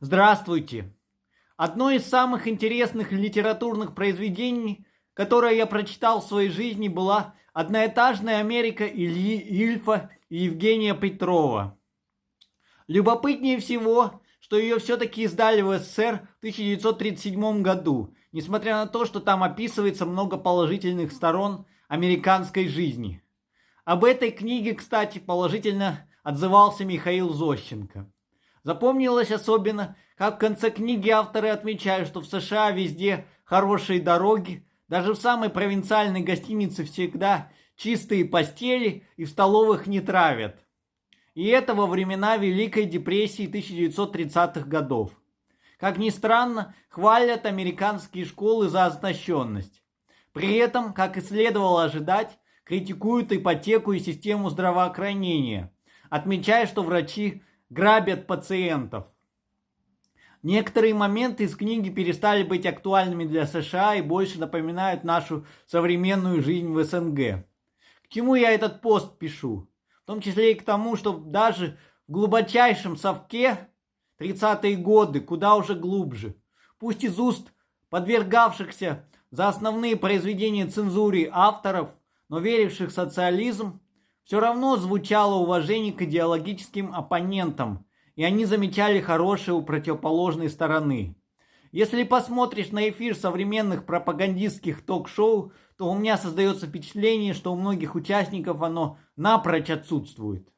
Здравствуйте! Одно из самых интересных литературных произведений, которое я прочитал в своей жизни, была «Одноэтажная Америка» Ильи Ильфа и Евгения Петрова. Любопытнее всего, что ее все-таки издали в СССР в 1937 году, несмотря на то, что там описывается много положительных сторон американской жизни. Об этой книге, кстати, положительно отзывался Михаил Зощенко. Запомнилось особенно, как в конце книги авторы отмечают, что в США везде хорошие дороги, даже в самой провинциальной гостинице всегда чистые постели и в столовых не травят. И это во времена Великой депрессии 1930-х годов. Как ни странно, хвалят американские школы за оснащенность. При этом, как и следовало ожидать, критикуют ипотеку и систему здравоохранения, отмечая, что врачи грабят пациентов. Некоторые моменты из книги перестали быть актуальными для США и больше напоминают нашу современную жизнь в СНГ. К чему я этот пост пишу? В том числе и к тому, что даже в глубочайшем совке 30-е годы, куда уже глубже, пусть из уст подвергавшихся за основные произведения цензуре авторов, но веривших в социализм, все равно звучало уважение к идеологическим оппонентам, и они замечали хорошее у противоположной стороны. Если посмотришь на эфир современных пропагандистских ток-шоу, то у меня создается впечатление, что у многих участников оно напрочь отсутствует.